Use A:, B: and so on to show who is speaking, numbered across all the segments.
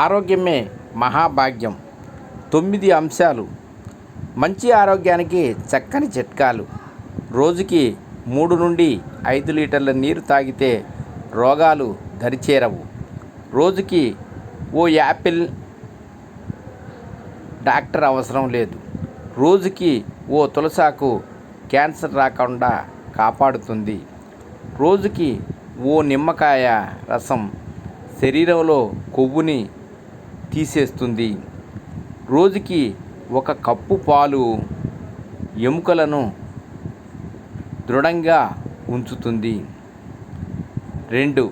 A: ఆరోగ్యమే మహాభాగ్యం. 9 అంశాలు. మంచి ఆరోగ్యానికి చక్కని చిట్కాలు. రోజుకి 3 నుండి 5 లీటర్ల నీరు తాగితే రోగాలు దరిచేరవు. రోజుకి ఓ యాపిల్, డాక్టర్ అవసరం లేదు. రోజుకి ఓ తులసాకు క్యాన్సర్ రాకుండా కాపాడుతుంది. రోజుకి ఓ నిమ్మకాయ రసం శరీరంలో కొవ్వుని తీసేస్తుంది. రోజుకి 1 కప్పు పాలు ఎముకలను దృఢంగా ఉంచుతుంది. 2.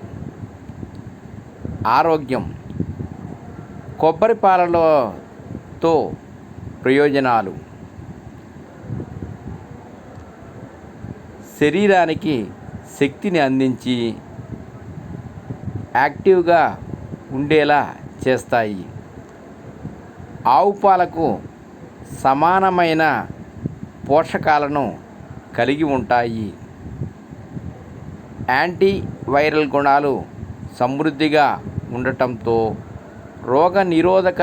A: ఆరోగ్యం. కొబ్బరి పాలతో ప్రయోజనాలు. శరీరానికి శక్తిని అందించి యాక్టివ్గా ఉండేలా చేస్తాయి. ఆవు పాలకు సమానమైన పోషకాలను కలిగి ఉంటాయి. యాంటీ వైరల్ గుణాలు సమృద్ధిగా ఉండటంతో రోగ నిరోధక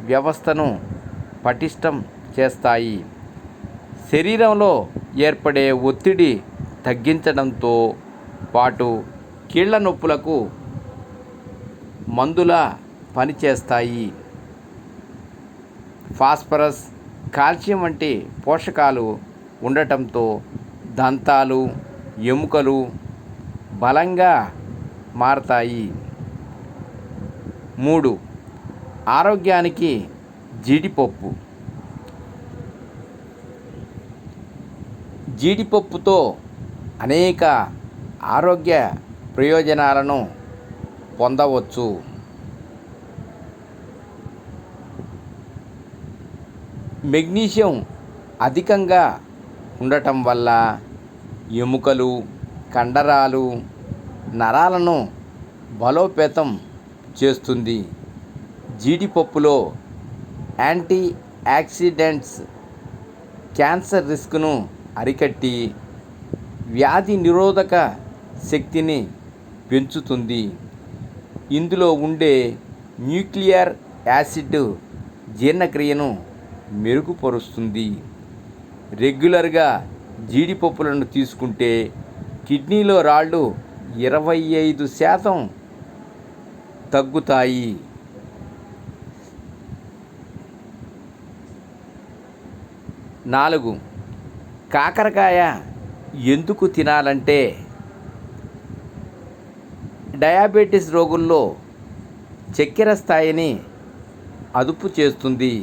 A: వ్యవస్థను పటిష్టం చేస్తాయి. శరీరంలో ఏర్పడే ఒత్తిడి తగ్గించడంతో పాటు కీళ్ళ నొప్పులకు మందులా పనిచేస్తాయి. ఫాస్ఫరస్, కాల్షియం వంటి పోషకాలు ఉండటంతో దంతాలు, ఎముకలు బలంగా మారతాయి. 3. ఆరోగ్యానికి జీడిపప్పు. జీడిపప్పుతో అనేక ఆరోగ్య ప్రయోజనాలను పొందవచ్చు. మెగ్నీషియం అధికంగా ఉండటం వల్ల ఎముకలు, కండరాలు, నరాలను బలోపేతం చేస్తుంది. జీడిపప్పులో యాంటీ ఆక్సిడెంట్స్ క్యాన్సర్ రిస్క్ను అరికట్టి వ్యాధి నిరోధక శక్తిని పెంచుతుంది. ఇందులో ఉండే న్యూక్లియర్ యాసిడ్ జీర్ణక్రియను మెరుగుపరుస్తుంది. రెగ్యులర్గా జీడిపప్పులను తీసుకుంటే కిడ్నీలో రాళ్ళు 25% తగ్గుతాయి. 4. కాకరకాయ ఎందుకు తినాలంటే డయాబెటీస్ రోగుల్లో చక్కెర స్థాయిని అదుపు చేస్తుంది.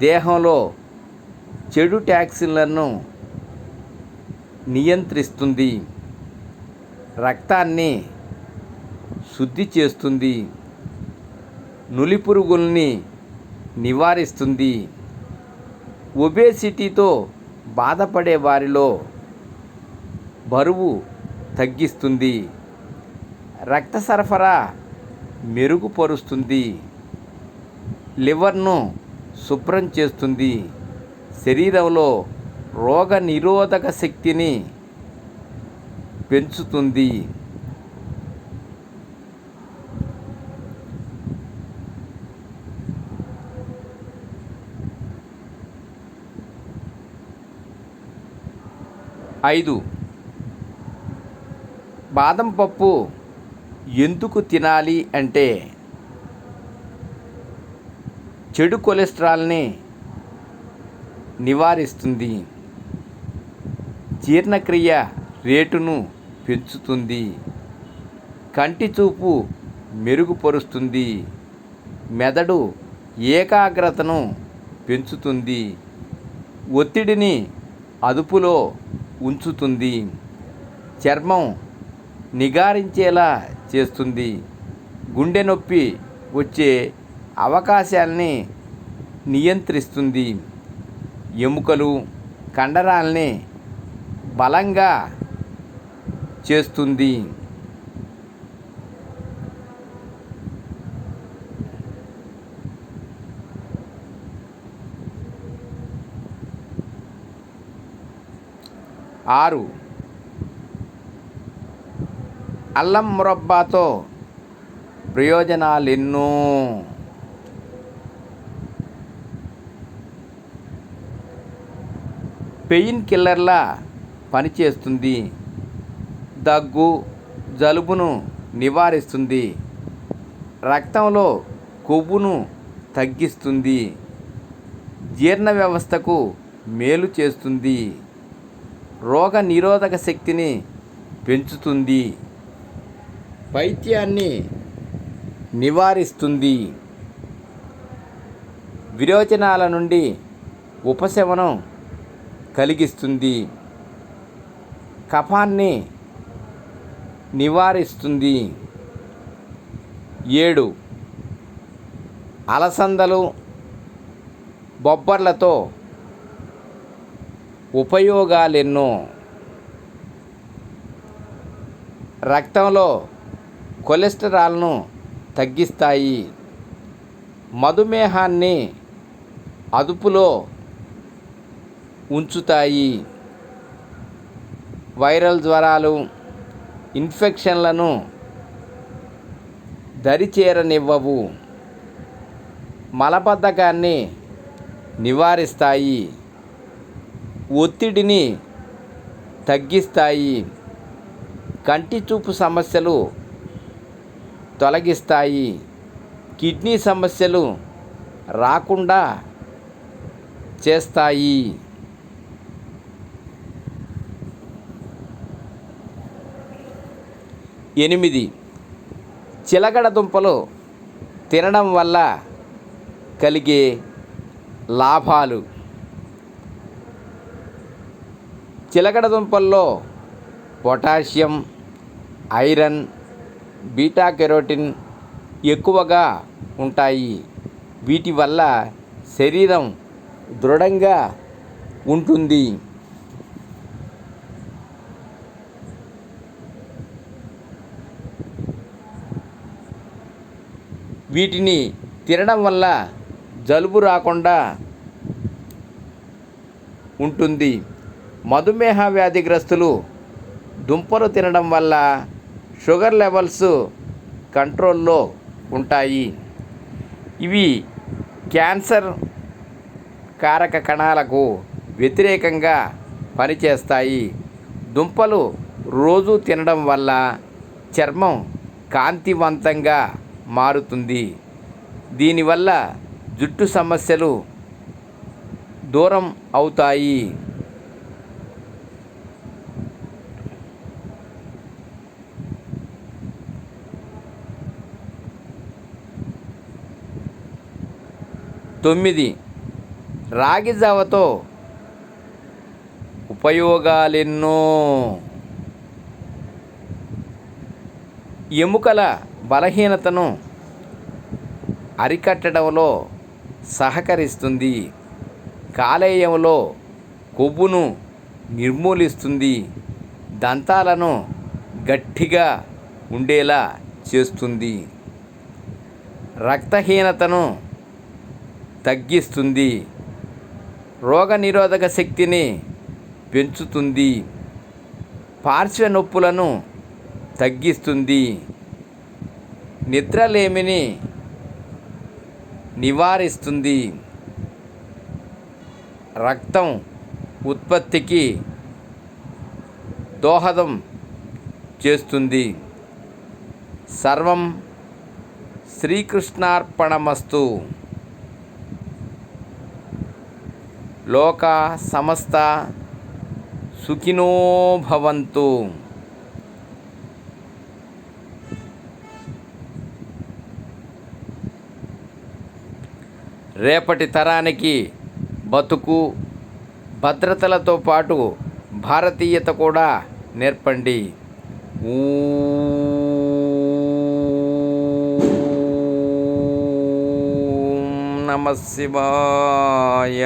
A: దేహంలో చెడు టాక్సిన్లను నియంత్రిస్తుంది. రక్తాన్ని శుద్ధి చేస్తుంది. నులిపురుగుల్ని నివారిస్తుంది. ఒబేసిటీతో బాధపడే వారిలో బరువు తగ్గిస్తుంది. రక్త సరఫరా మెరుగుపరుస్తుంది. లివర్ను శుభ్రం చేస్తుంది. శరీరంలో రోగ నిరోధక శక్తిని పెంచుతుంది. ఐదు. బాదం పప్పు ఎందుకు తినాలి అంటే చెడు కొలెస్ట్రాల్ని నివారిస్తుంది. జీర్ణక్రియ రేటును పెంచుతుంది. కంటి చూపు మెరుగుపరుస్తుంది. మెదడు ఏకాగ్రతను పెంచుతుంది. ఒత్తిడిని అదుపులో ఉంచుతుంది. చర్మం నిగారించేలా చేస్తుంది. గుండె నొప్పి వచ్చే అవకాశాలని నియంత్రిస్తుంది. ఎముకలు, కండరాల్ని బలంగా చేస్తుంది. ఆరు. అల్లం మురబ్బాతో ప్రయోజనాలెన్నో. పెయిన్ కిల్లర్లా పనిచేస్తుంది. దగ్గు, జలుబును నివారిస్తుంది. రక్తంలో కొవ్వును తగ్గిస్తుంది. జీర్ణ వ్యవస్థకు మేలు చేస్తుంది. రోగ నిరోధక శక్తిని పెంచుతుంది. పైత్యాన్ని నివారిస్తుంది. విరోచనాల నుండి ఉపశమనం కలిగిస్తుంది. కఫాన్ని నివారిస్తుంది. 7. అలసందలు, బొబ్బర్లతో ఉపయోగాలెన్నో. రక్తంలో కొలెస్టరాల్ను తగ్గిస్తాయి. మధుమేహాన్ని అదుపులో ఉంచుతాయి. వైరల్ జ్వరాలు, ఇన్ఫెక్షన్లను దరిచేరనివ్వవు. మలబద్ధకాన్ని నివారిస్తాయి. ఒత్తిడిని తగ్గిస్తాయి. కంటి చూపు సమస్యలు తొలగిస్తాయి. కిడ్నీ సమస్యలు రాకుండా చేస్తాయి. 8. చిలకడ దుంపలు తినడం వల్ల కలిగే లాభాలు. చిలకడ దుంపల్లో పొటాషియం, ఐరన్, బీటా కెరోటిన్ ఎక్కువగా ఉంటాయి. వీటి వల్ల శరీరం దృఢంగా ఉంటుంది. వీటిని తినడం వల్ల జలుబు రాకుండా ఉంటుంది. మధుమేహ వ్యాధిగ్రస్తులు దుంపలు తినడం వల్ల షుగర్ లెవెల్స్ కంట్రోల్లో ఉంటాయి. ఇవి క్యాన్సర్ కారక కణాలకు వ్యతిరేకంగా పనిచేస్తాయి. దుంపలు రోజు తినడం వల్ల చర్మం కాంతివంతంగా మారుతుంది. దీనివల్ల జుట్టు సమస్యలు దూరం అవుతాయి. తొమ్మిది. రాగి జావతో ఉపయోగాలెన్నో. ఎముకల బలహీనతను అరికట్టడంలో సహకరిస్తుంది. కాలేయంలో కొవ్వును నిర్మూలిస్తుంది. దంతాలను గట్టిగా ఉండేలా చేస్తుంది. రక్తహీనతను తగ్గిస్తుంది. రోగనిరోధక శక్తిని పెంచుతుంది. పార్శ్వ నొప్పులను తగ్గిస్తుంది. నిద్రలేమిని నివారిస్తుంది. రక్తం ఉత్పత్తికి దోహదం చేస్తుంది. సర్వం శ్రీకృష్ణార్పణమస్తు. లోకా సమస్త సుఖినో భవంతు. రేపటి తరానికి బతుకు భద్రతలతో పాటు భారతీయత కూడా నేర్పండి. ఓం నమః శివాయ.